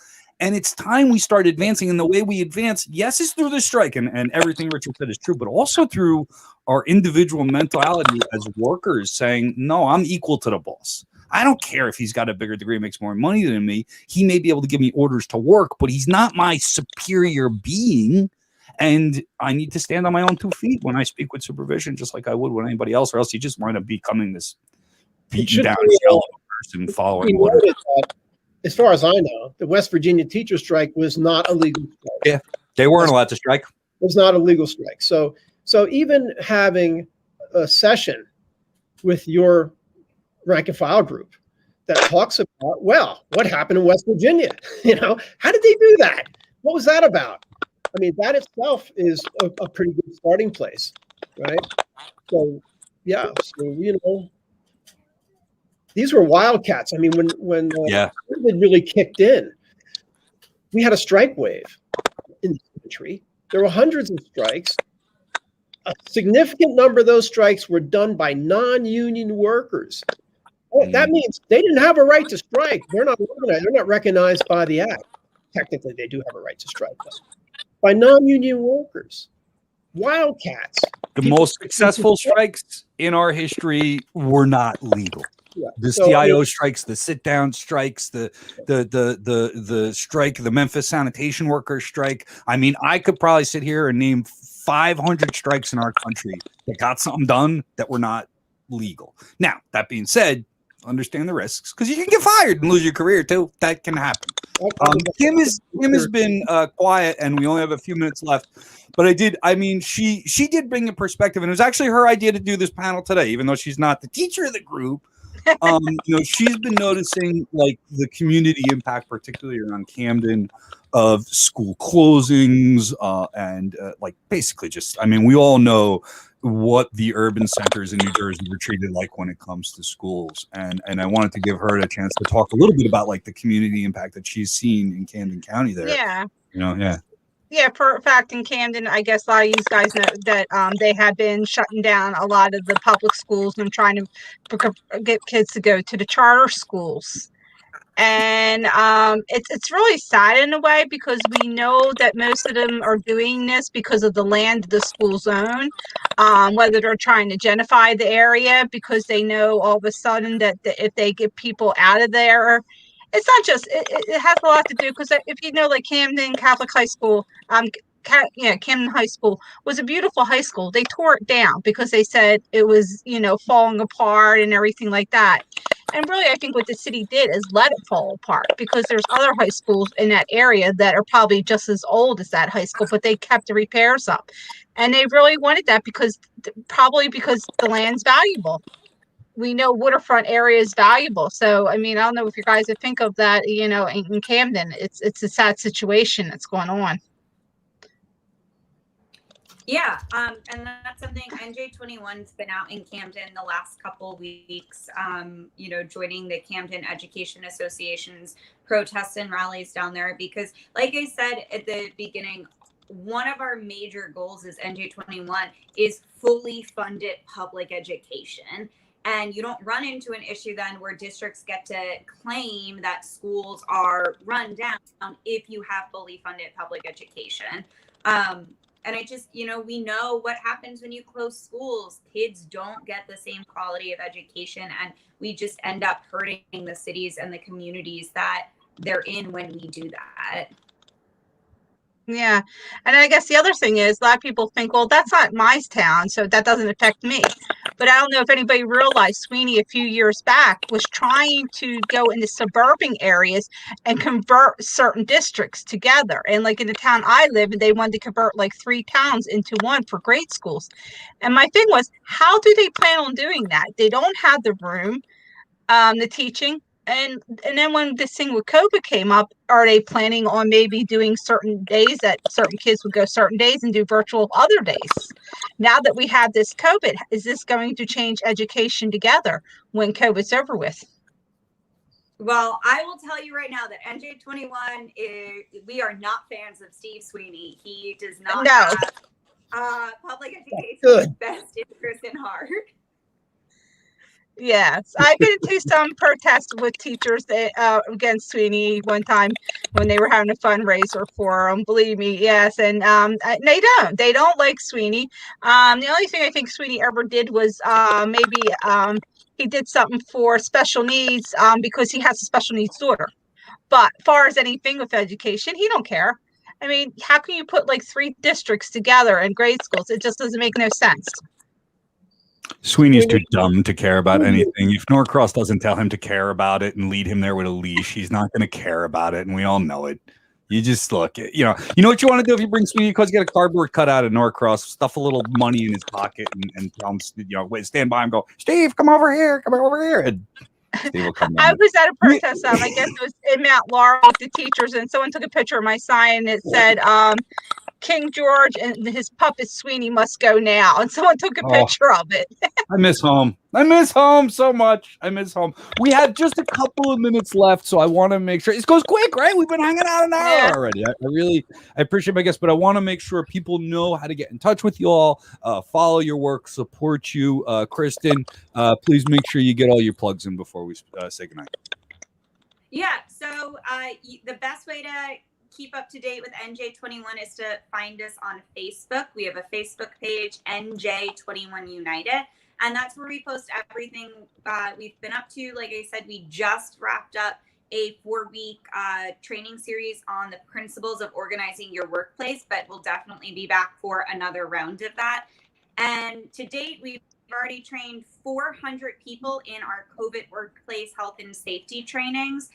And it's time we start advancing. And the way we advance, yes, is through the strike. And everything Richard said is true, but also through our individual mentality as workers saying, no, I'm equal to the boss. I don't care if he's got a bigger degree, makes more money than me. He may be able to give me orders to work, but he's not my superior being. And I need to stand on my own 2 feet when I speak with supervision, just like I would with anybody else, or else you just wind up becoming this beaten down shell of a person following orders. As far as I know, the West Virginia teacher strike was not a legal strike. Yeah, they weren't allowed to strike. It was not a legal strike. So even having a session with your rank and file group that talks about, well, what happened in West Virginia? How did they do that? What was that about? I mean, that itself is a pretty good starting place, right? So, yeah. So, these were wildcats. I mean, when COVID really kicked in, we had a strike wave in the country. There were hundreds of strikes. A significant number of those strikes were done by non-union workers. That means they didn't have a right to strike. They're not organized. They're not recognized by the act. Technically, they do have a right to strike, though. By non-union workers. Wildcats. The most successful strikes in our history were not legal. Yeah. The CIO strikes, the sit-down strikes, the strike, the Memphis sanitation workers strike. I mean, I could probably sit here and name 500 strikes in our country that got something done that were not legal. Now, that being said, understand the risks, because you can get fired and lose your career too. That can happen. Kim has been quiet, and we only have a few minutes left. But she did bring a perspective, and it was actually her idea to do this panel today, even though she's not the teacher of the group. She's been noticing like the community impact, particularly around Camden, of school closings and like basically just, we all know what the urban centers in New Jersey were treated like when it comes to schools. And I wanted to give her a chance to talk a little bit about like the community impact that she's seen in Camden County there. Yeah. Yeah. Yeah, for a fact in Camden, I guess a lot of you guys know that they have been shutting down a lot of the public schools and trying to get kids to go to the charter schools. And it's really sad in a way because we know that most of them are doing this because of the land the schools own, whether they're trying to gentrify the area because they know all of a sudden that if they get people out of there, it's not just it has a lot to do because if you know like Camden Catholic High School, Camden High School was a beautiful high school. They tore it down because they said it was falling apart and everything like that. And really, I think what the city did is let it fall apart because there's other high schools in that area that are probably just as old as that high school, but they kept the repairs up. And they really wanted that probably because the land's valuable. We know waterfront area is valuable. So, I mean, I don't know if you guys would think of that, in Camden. It's a sad situation that's going on. Yeah, and that's something NJ21's been out in Camden the last couple weeks, joining the Camden Education Association's protests and rallies down there because, like I said at the beginning, one of our major goals as NJ21 is fully funded public education. And you don't run into an issue then where districts get to claim that schools are run down if you have fully funded public education. And I just, we know what happens when you close schools. Kids don't get the same quality of education, and we just end up hurting the cities and the communities that they're in when we do that. Yeah. And I guess the other thing is a lot of people think, well, that's not my town, so that doesn't affect me. But I don't know if anybody realized Sweeney a few years back was trying to go into suburban areas and convert certain districts together. And like in the town I live in, they wanted to convert like 3 towns into one for grade schools. And my thing was, how do they plan on doing that? They don't have the room, the teaching. And then when this thing with COVID came up, are they planning on maybe doing certain days that certain kids would go certain days and do virtual other days? Now that we have this COVID, is this going to change education together when COVID's over with? Well, I will tell you right now that NJ21 we are not fans of Steve Sweeney. He does not have public education's best interest in heart. Yes, I've been to some protests with teachers against Sweeney one time when they were having a fundraiser for him. Believe me, yes, and they don't like Sweeney. The only thing I think Sweeney ever did was maybe he did something for special needs because he has a special needs daughter. But as far as anything with education, he don't care. I mean, how can you put like 3 districts together in grade schools? It just doesn't make no sense. Sweeney's too dumb to care about anything. If Norcross doesn't tell him to care about it and lead him there with a leash, he's not going to care about it, and we all know it. You just look, you know what you want to do if you bring Sweeney, because you get a cardboard cutout of Norcross, stuff a little money in his pocket, and tell him, wait, stand by him, go, Steve, come over here, and Steve will come down. I was at a protest, I guess it was in Mount Laurel with the teachers, and someone took a picture of my sign, and it said, King George and his puppet Sweeney must go now. And someone took a picture of it. I miss home. I miss home so much. I miss home. We have just a couple of minutes left, so I want to make sure this goes quick, right? We've been hanging out an hour already. I appreciate my guests, but I want to make sure people know how to get in touch with you all, follow your work, support you. Kristen, please make sure you get all your plugs in before we say goodnight. Yeah, so the best way to keep up to date with NJ21 is to find us on Facebook. We have a Facebook page, NJ21 United, and that's where we post everything we've been up to. Like I said, we just wrapped up a 4-week training series on the principles of organizing your workplace, but we'll definitely be back for another round of that. And to date, we've already trained 400 people in our COVID workplace health and safety trainings.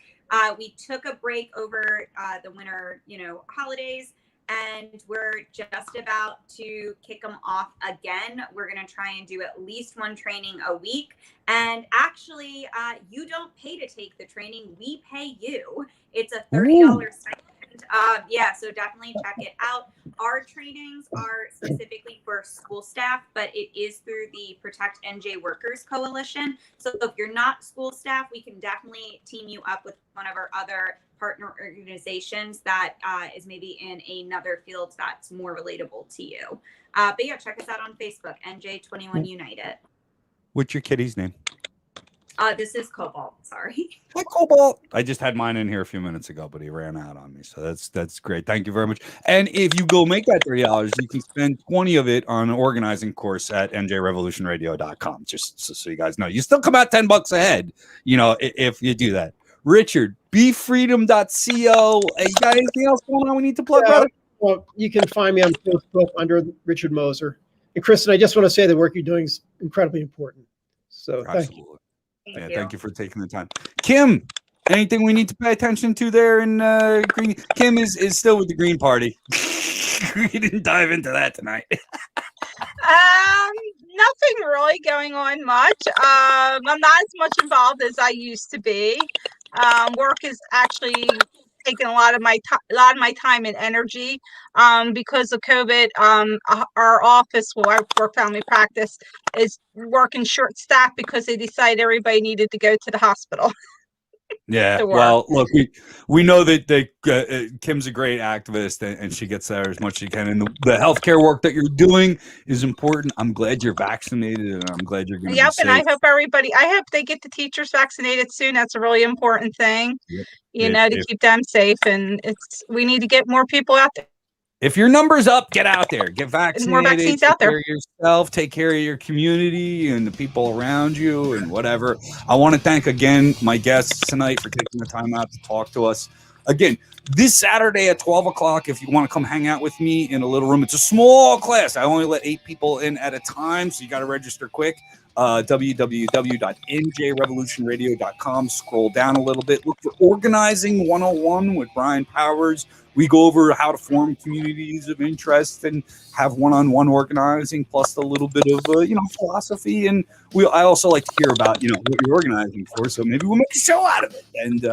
We took a break over the winter, holidays, and we're just about to kick them off again. We're going to try and do at least 1 training a week. And actually, you don't pay to take the training. We pay you. It's a $30 stipend. So definitely check it out. Our trainings are specifically for school staff, but it is through the Protect NJ Workers Coalition. So if you're not school staff, we can definitely team you up with one of our other partner organizations that is maybe in another field that's more relatable to you. But yeah, check us out on Facebook, NJ21 United. What's your kitty's name? This is Cobalt. Sorry. Hi, Cobalt. I just had mine in here a few minutes ago, but he ran out on me. So that's great. Thank you very much. And if you go make that $30, you can spend 20 of it on an organizing course at njrevolutionradio.com. Just so you guys know, you still come out $10 ahead, if you do that. Richard, beefreedom.co. You got anything else going on we need to plug, brother? Well, you can find me on Facebook under Richard Moser. And Kristen, I just want to say the work you're doing is incredibly important. So thank you. Thank you for taking the time. Kim, anything we need to pay attention to there in Green? Kim is still with the Green Party. We didn't dive into that tonight. Nothing really going on much. I'm not as much involved as I used to be. Work is actually taking a lot of my time and energy because of COVID. Our office where I work family practice is working short staff because they decided everybody needed to go to the hospital. Yeah, well, look, we know that Kim's a great activist and she gets there as much as she can. And the healthcare work that you're doing is important. I'm glad you're vaccinated and I'm glad you're going to be safe. And I hope they get the teachers vaccinated soon. That's a really important thing, to keep them safe. And we need to get more people out there. If your number's up, get out there, get vaccinated. More vaccines out there. Take care of yourself, take care of your community and the people around you and whatever. I want to thank again my guests tonight for taking the time out to talk to us. Again, this Saturday at 12 o'clock, if you want to come hang out with me in a little room, it's a small class. I only let 8 people in at a time, so you got to register quick. www.njrevolutionradio.com. Scroll down a little bit. Look for Organizing 101 with Brian Powers. We go over how to form communities of interest and have one-on-one organizing, plus a little bit of philosophy. And I also like to hear about what you're organizing for. So maybe we'll make a show out of it. And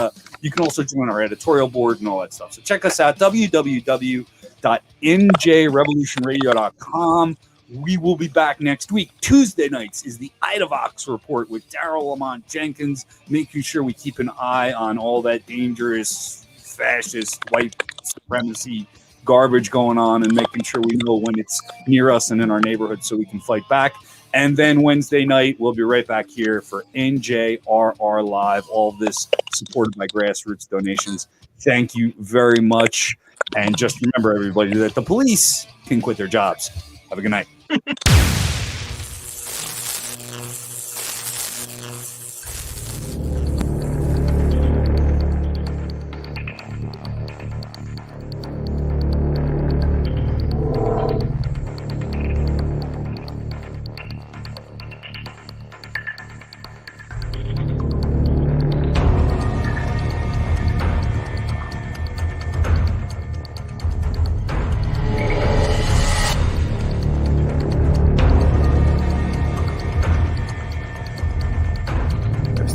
you can also join our editorial board and all that stuff. So check us out, www.njrevolutionradio.com. We will be back next week. Tuesday nights is the Ida Vox Report with Daryl Lamont Jenkins, making sure we keep an eye on all that dangerous fascist white supremacy garbage going on and making sure we know when it's near us and in our neighborhood so we can fight back. And then Wednesday night, we'll be right back here for NJRR Live. All of this supported by grassroots donations. Thank you very much. And just remember, everybody, that the police can quit their jobs. Have a good night.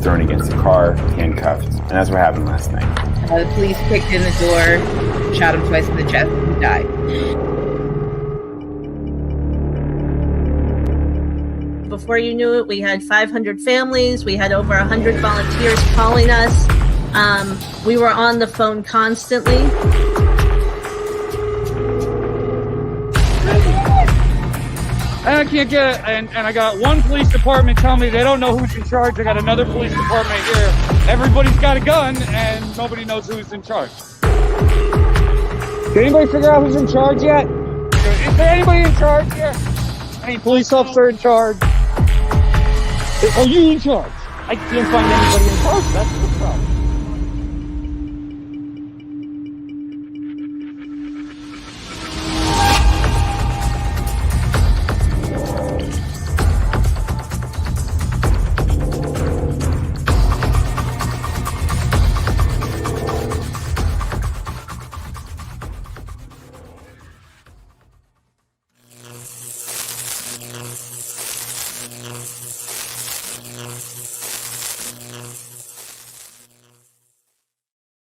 Thrown against the car, handcuffed, and that's what happened last night. The police kicked in the door, shot him twice in the chest, and died. Before you knew it, we had 500 families. We had over 100 volunteers calling us. We were on the phone constantly. And I can't get it. And I got one police department telling me they don't know who's in charge. I got another police department here. Everybody's got a gun and nobody knows who's in charge. Did anybody figure out who's in charge yet? Is there anybody in charge here? Any police officer in charge? Are you in charge? I can't find anybody in charge. That's the problem.